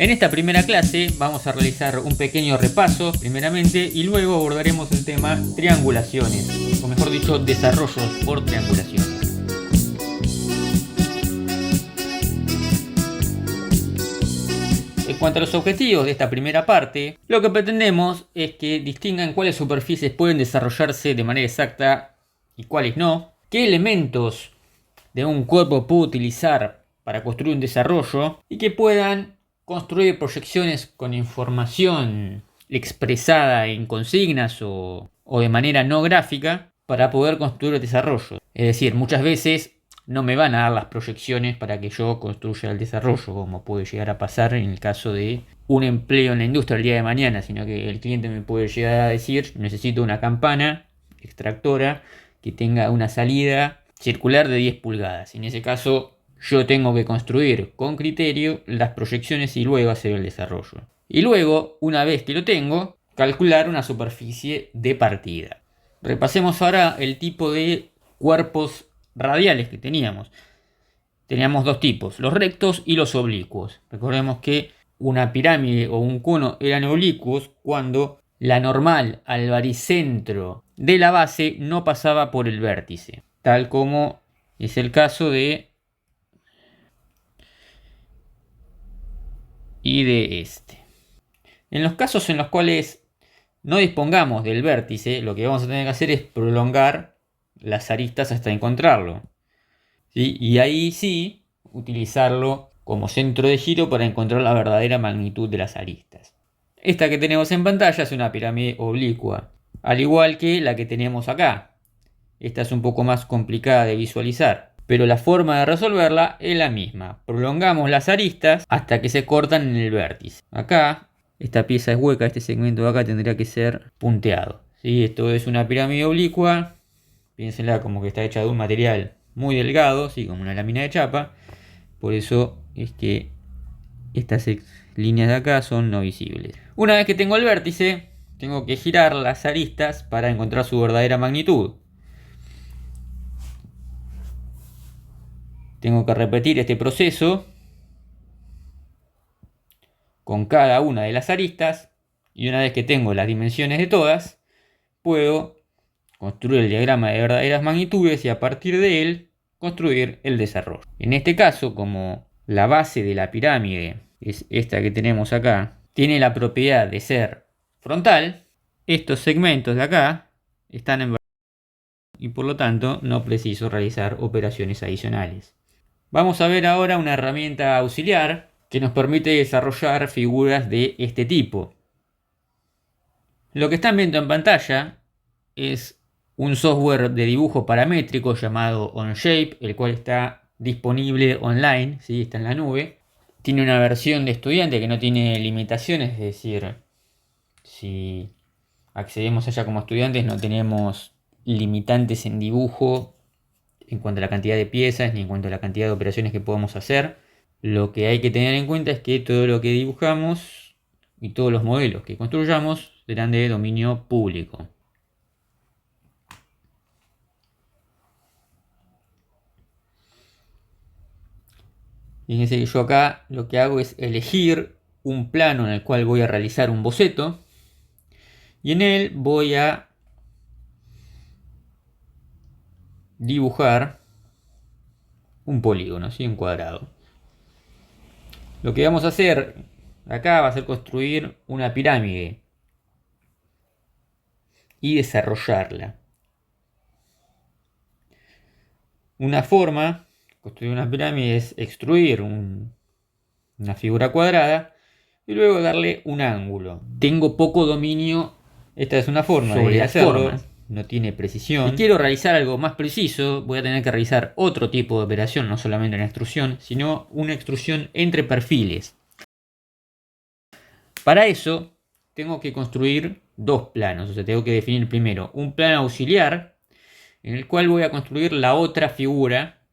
En esta primera clase vamos a realizar un pequeño repaso primeramente y luego abordaremos el tema triangulaciones, o mejor dicho, desarrollos por triangulaciones. En cuanto a los objetivos de esta primera parte, lo que pretendemos es que distingan cuáles superficies pueden desarrollarse de manera exacta y cuáles no, qué elementos de un cuerpo puedo utilizar para construir un desarrollo y que puedan construir proyecciones con información expresada en consignas o de manera no gráfica para poder construir el desarrollo. Es decir, muchas veces no me van a dar las proyecciones para que yo construya el desarrollo, como puede llegar a pasar en el caso de un empleo en la industria el día de mañana, sino que el cliente me puede llegar a decir: necesito una campana extractora que tenga una salida circular de 10 pulgadas. En ese caso, yo tengo que construir con criterio las proyecciones y luego hacer el desarrollo. Y luego, una vez que lo tengo, calcular una superficie de partida. Repasemos ahora el tipo de cuerpos radiales que teníamos. Teníamos dos tipos, los rectos y los oblicuos. Recordemos que una pirámide o un cono eran oblicuos cuando la normal al baricentro de la base no pasaba por el vértice, tal como es el caso de y de este. En los casos en los cuales no dispongamos del vértice, lo que vamos a tener que hacer es prolongar las aristas hasta encontrarlo, ¿sí? Y ahí sí utilizarlo como centro de giro para encontrar la verdadera magnitud de las aristas. Esta que tenemos en pantalla es una pirámide oblicua, al igual que la que tenemos acá. Esta es un poco más complicada de visualizar, pero la forma de resolverla es la misma. Prolongamos las aristas hasta que se cortan en el vértice. Acá, esta pieza es hueca, este segmento de acá tendría que ser punteado, ¿sí? Esto es una pirámide oblicua, piénsenla como que está hecha de un material muy delgado, ¿sí? Como una lámina de chapa. Por eso es que estas líneas de acá son no visibles. Una vez que tengo el vértice, tengo que girar las aristas para encontrar su verdadera magnitud. Tengo que repetir este proceso con cada una de las aristas, y una vez que tengo las dimensiones de todas, puedo construir el diagrama de verdaderas magnitudes y a partir de él construir el desarrollo. En este caso, como la base de la pirámide es esta que tenemos acá, tiene la propiedad de ser frontal, estos segmentos de acá están en y por lo tanto no preciso realizar operaciones adicionales. Vamos a ver ahora una herramienta auxiliar que nos permite desarrollar figuras de este tipo. Lo que están viendo en pantalla es un software de dibujo paramétrico llamado Onshape, el cual está disponible online, ¿sí? Está en la nube. Tiene una versión de estudiante que no tiene limitaciones, es decir, si accedemos a ella como estudiantes no tenemos limitantes en dibujo en cuanto a la cantidad de piezas ni en cuanto a la cantidad de operaciones que podemos hacer. Lo que hay que tener en cuenta es que todo lo que dibujamos y todos los modelos que construyamos serán de dominio público. Fíjense que yo acá lo que hago es elegir un plano en el cual voy a realizar un boceto y en él voy a dibujar un polígono, ¿sí? Un cuadrado. Lo que vamos a hacer acá va a ser construir una pirámide y desarrollarla. Una forma de construir una pirámide es extruir una figura cuadrada y luego darle un ángulo. Tengo poco dominio, esta es una forma sobre las formas, no tiene precisión. Si quiero realizar algo más preciso, voy a tener que realizar otro tipo de operación, no solamente una extrusión, sino una extrusión entre perfiles. Para eso tengo que construir dos planos, o sea, tengo que definir primero un plano auxiliar en el cual voy a construir la otra figura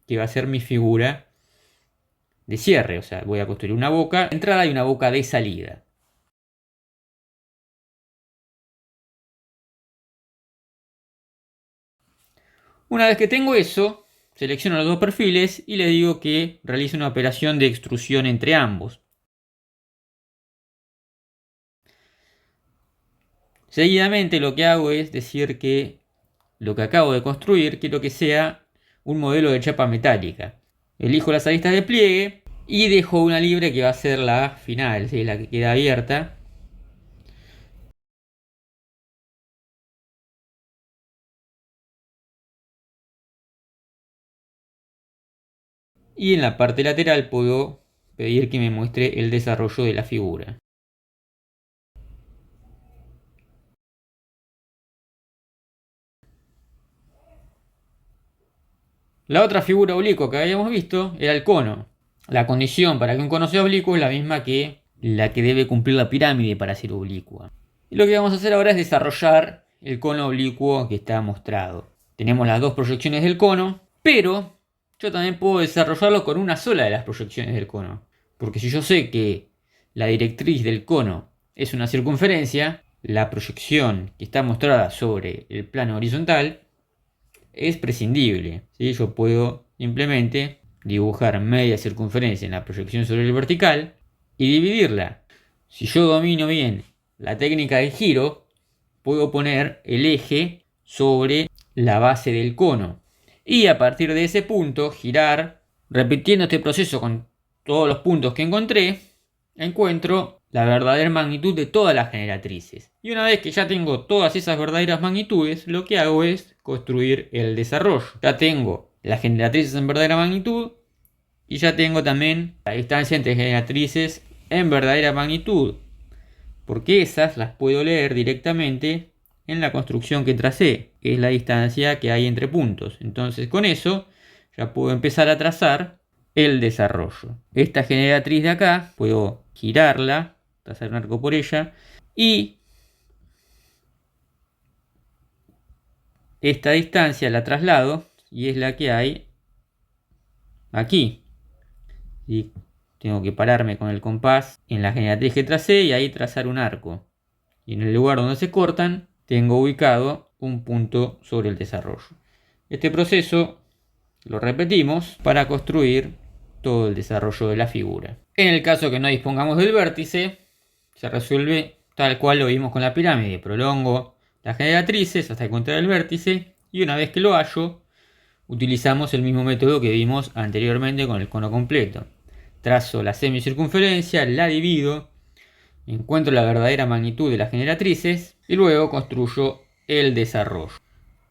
que va a ser mi figura de cierre, o sea, voy a construir una boca de entrada y una boca de salida. Una vez que tengo eso, selecciono los dos perfiles y les digo que realice una operación de extrusión entre ambos. Seguidamente lo que hago es decir que lo que acabo de construir quiero que sea un modelo de chapa metálica. Elijo las aristas de pliegue y dejo una libre que va a ser la final, ¿sí? La que queda abierta. Y en la parte lateral puedo pedir que me muestre el desarrollo de la figura. La otra figura oblicua que habíamos visto era el cono. La condición para que un cono sea oblicuo es la misma que la que debe cumplir la pirámide para ser oblicua. Y lo que vamos a hacer ahora es desarrollar el cono oblicuo que está mostrado. Tenemos las dos proyecciones del cono, pero yo también puedo desarrollarlo con una sola de las proyecciones del cono. Porque si yo sé que la directriz del cono es una circunferencia, la proyección que está mostrada sobre el plano horizontal es prescindible, ¿sí? Yo puedo simplemente dibujar media circunferencia en la proyección sobre el vertical y dividirla. Si yo domino bien la técnica de giro, puedo poner el eje sobre la base del cono y a partir de ese punto girar, repitiendo este proceso con todos los puntos que encuentro la verdadera magnitud de todas las generatrices. Y una vez que ya tengo todas esas verdaderas magnitudes, lo que hago es construir el desarrollo. Ya tengo las generatrices en verdadera magnitud y ya tengo también la distancia entre generatrices en verdadera magnitud, porque esas las puedo leer directamente en la construcción que tracé, que es la distancia que hay entre puntos. Entonces con eso ya puedo empezar a trazar el desarrollo. Esta generatriz de acá puedo girarla, trazar un arco por ella, y esta distancia la traslado y es la que hay aquí. Y tengo que pararme con el compás en la generatriz que tracé y ahí trazar un arco. Y en el lugar donde se cortan tengo ubicado un punto sobre el desarrollo. Este proceso lo repetimos para construir todo el desarrollo de la figura. En el caso que no dispongamos del vértice, se resuelve tal cual lo vimos con la pirámide. Prolongo las generatrices hasta encontrar el vértice y una vez que lo hallo, utilizamos el mismo método que vimos anteriormente con el cono completo. Trazo la semicircunferencia, la divido, encuentro la verdadera magnitud de las generatrices y luego construyo el desarrollo.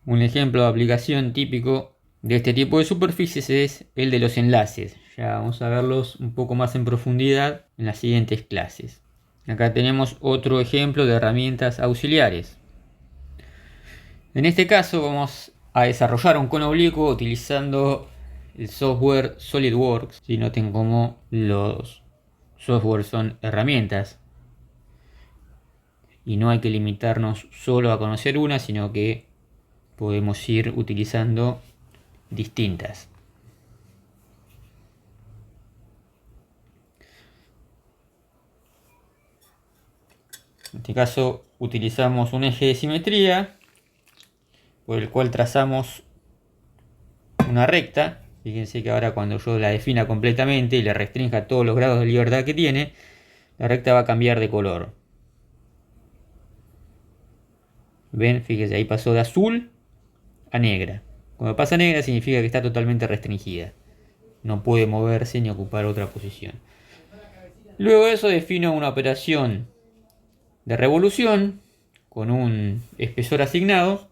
Un ejemplo de aplicación típico de este tipo de superficies es el de los enlaces. Ya vamos a verlos un poco más en profundidad en las siguientes clases. Acá tenemos otro ejemplo de herramientas auxiliares. En este caso vamos a desarrollar un cono oblicuo utilizando el software SolidWorks. Si noten cómo los softwares son herramientas y no hay que limitarnos solo a conocer una, sino que podemos ir utilizando distintas. En este caso utilizamos un eje de simetría por el cual trazamos una recta. Fíjense que ahora cuando yo la defina completamente y le restrinja todos los grados de libertad que tiene, la recta va a cambiar de color. ¿Ven? Fíjense, ahí pasó de azul a negra. Cuando pasa negra significa que está totalmente restringida. No puede moverse ni ocupar otra posición. Luego de eso defino una operación de revolución con un espesor asignado.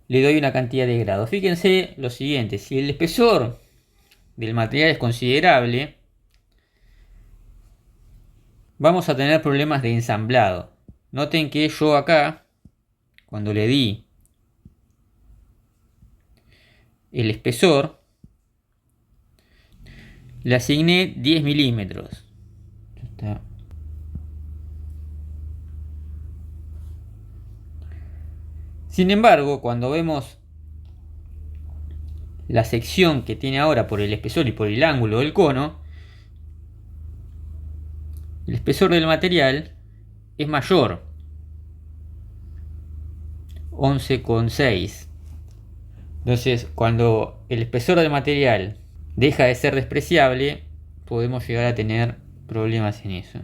Le doy una cantidad de grados. Fíjense lo siguiente, si el espesor del material es considerable, vamos a tener problemas de ensamblado. Noten que yo acá, cuando le di el espesor, le asigné 10 milímetros. Sin embargo, cuando vemos la sección que tiene ahora por el espesor y por el ángulo del cono, el espesor del material es mayor, 11,6. Entonces, cuando el espesor del material deja de ser despreciable, podemos llegar a tener problemas en eso.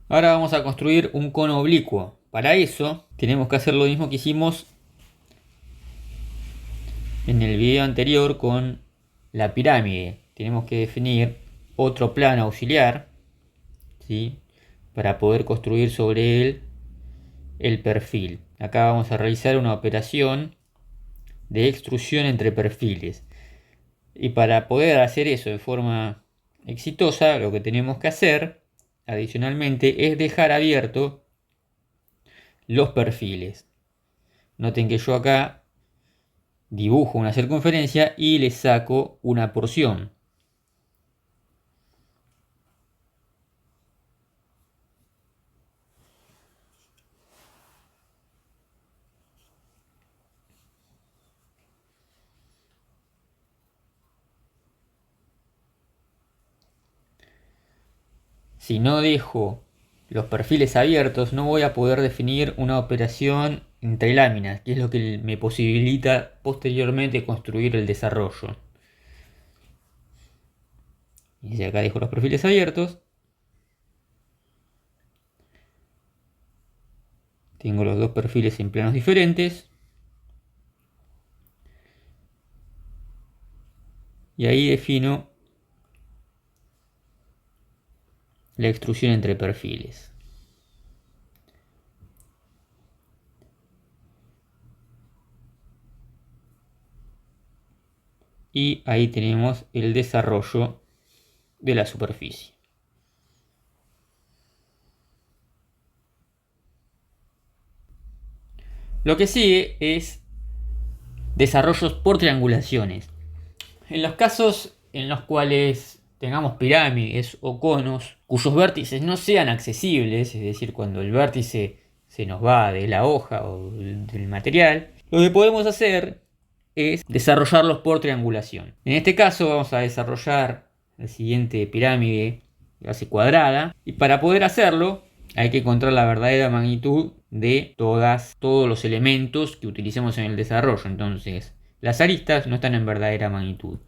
Ahora vamos a construir un cono oblicuo. Para eso tenemos que hacer lo mismo que hicimos en el video anterior con la pirámide. Tenemos que definir otro plano auxiliar, ¿sí?, para poder construir sobre él el perfil. Acá vamos a realizar una operación de extrusión entre perfiles. Y para poder hacer eso de forma exitosa, lo que tenemos que hacer adicionalmente es dejar abierto los perfiles. Noten que yo acá dibujo una circunferencia y le saco una porción. Si no dejo los perfiles abiertos, no voy a poder definir una operación entre láminas, que es lo que me posibilita posteriormente construir el desarrollo. Y si acá dejo los perfiles abiertos, tengo los dos perfiles en planos diferentes. Y ahí defino la extrusión entre perfiles. Y ahí tenemos el desarrollo de la superficie. Lo que sigue es desarrollos por triangulaciones. En los casos en los cuales tengamos pirámides o conos cuyos vértices no sean accesibles, es decir, cuando el vértice se nos va de la hoja o del material, lo que podemos hacer es desarrollarlos por triangulación. En este caso vamos a desarrollar la siguiente pirámide de base cuadrada, y para poder hacerlo hay que encontrar la verdadera magnitud de todos los elementos que utilicemos en el desarrollo. Entonces, las aristas no están en verdadera magnitud.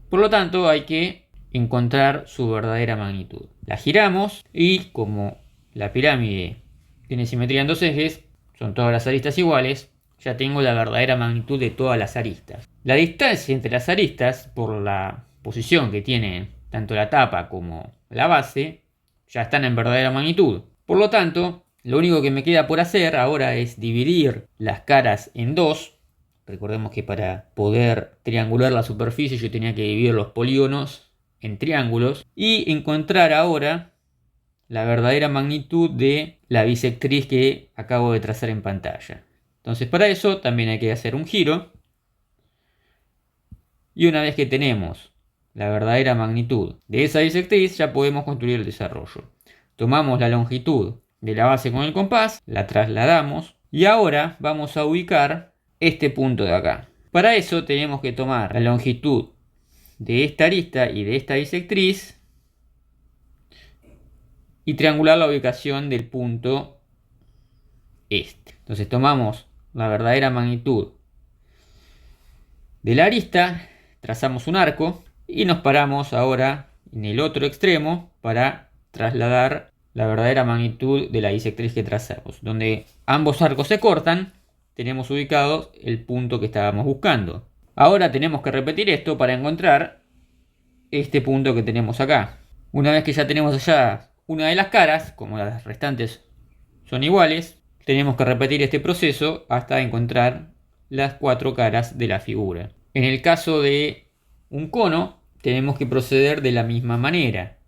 Por lo tanto, hay que encontrar su verdadera magnitud. La giramos y como la pirámide tiene simetría en dos ejes, son todas las aristas iguales, ya tengo la verdadera magnitud de todas las aristas. La distancia entre las aristas, por la posición que tiene tanto la tapa como la base, ya están en verdadera magnitud. Por lo tanto, lo único que me queda por hacer ahora es dividir las caras en dos. Recordemos que para poder triangular la superficie yo tenía que dividir los polígonos en triángulos y encontrar ahora la verdadera magnitud de la bisectriz que acabo de trazar en pantalla. Entonces, para eso también hay que hacer un giro. Y una vez que tenemos la verdadera magnitud de esa bisectriz, ya podemos construir el desarrollo. Tomamos la longitud de la base con el compás, la trasladamos y ahora vamos a ubicar este punto de acá. Para eso tenemos que tomar la longitud de esta arista y de esta bisectriz y triangular la ubicación del punto este. Entonces tomamos la verdadera magnitud de la arista, trazamos un arco y nos paramos ahora en el otro extremo para trasladar la verdadera magnitud de la bisectriz que trazamos. Donde ambos arcos se cortan, tenemos ubicado el punto que estábamos buscando. Ahora tenemos que repetir esto para encontrar este punto que tenemos acá. Una vez que ya tenemos allá una de las caras, como las restantes son iguales, tenemos que repetir este proceso hasta encontrar las cuatro caras de la figura. En el caso de un cono, tenemos que proceder de la misma manera.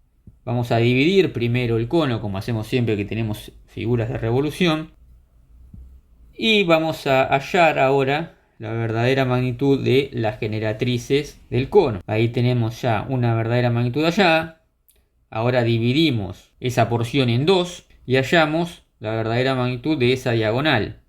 Vamos a dividir primero el cono, como hacemos siempre que tenemos figuras de revolución. Y vamos a hallar ahora la verdadera magnitud de las generatrices del cono. Ahí tenemos ya una verdadera magnitud allá. Ahora dividimos esa porción en dos y hallamos la verdadera magnitud de esa diagonal.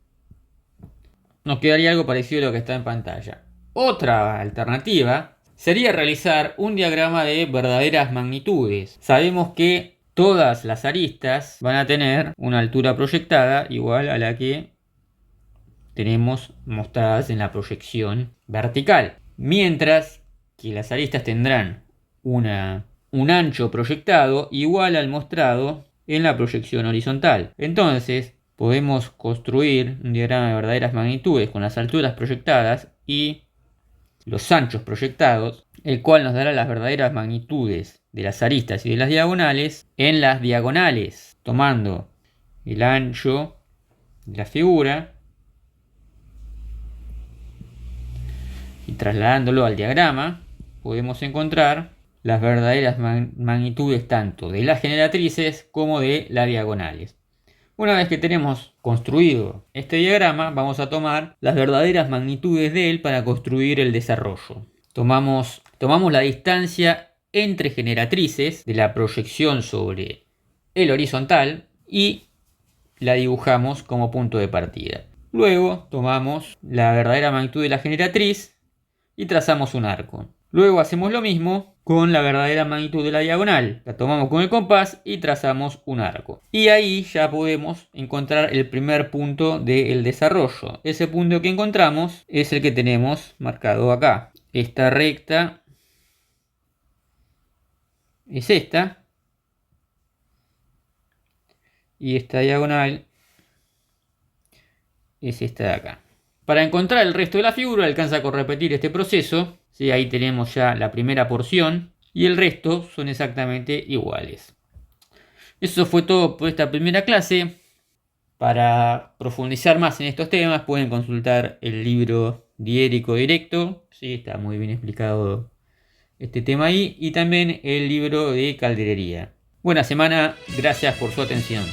Nos quedaría algo parecido a lo que está en pantalla. Otra alternativa sería realizar un diagrama de verdaderas magnitudes. Sabemos que todas las aristas van a tener una altura proyectada igual a la que tenemos mostradas en la proyección vertical. Mientras que las aristas tendrán un ancho proyectado igual al mostrado en la proyección horizontal. Entonces podemos construir un diagrama de verdaderas magnitudes con las alturas proyectadas y los anchos proyectados, el cual nos dará las verdaderas magnitudes de las aristas y de las diagonales en las diagonales, tomando el ancho de la figura y trasladándolo al diagrama, podemos encontrar las verdaderas magnitudes tanto de las generatrices como de las diagonales. Una vez que tenemos construido este diagrama, vamos a tomar las verdaderas magnitudes de él para construir el desarrollo. Tomamos la distancia entre generatrices de la proyección sobre el horizontal y la dibujamos como punto de partida. Luego tomamos la verdadera magnitud de la generatriz y trazamos un arco. Luego hacemos lo mismo con la verdadera magnitud de la diagonal. La tomamos con el compás y trazamos un arco. Y ahí ya podemos encontrar el primer punto del desarrollo. Ese punto que encontramos es el que tenemos marcado acá. Esta recta es esta. Y esta diagonal es esta de acá. Para encontrar el resto de la figura alcanza con repetir este proceso. ¿Sí? Ahí tenemos ya la primera porción y el resto son exactamente iguales. Eso fue todo por esta primera clase. Para profundizar más en estos temas pueden consultar el libro Diérico Directo. Sí, está muy bien explicado este tema ahí. Y también el libro de calderería. Buena semana, gracias por su atención.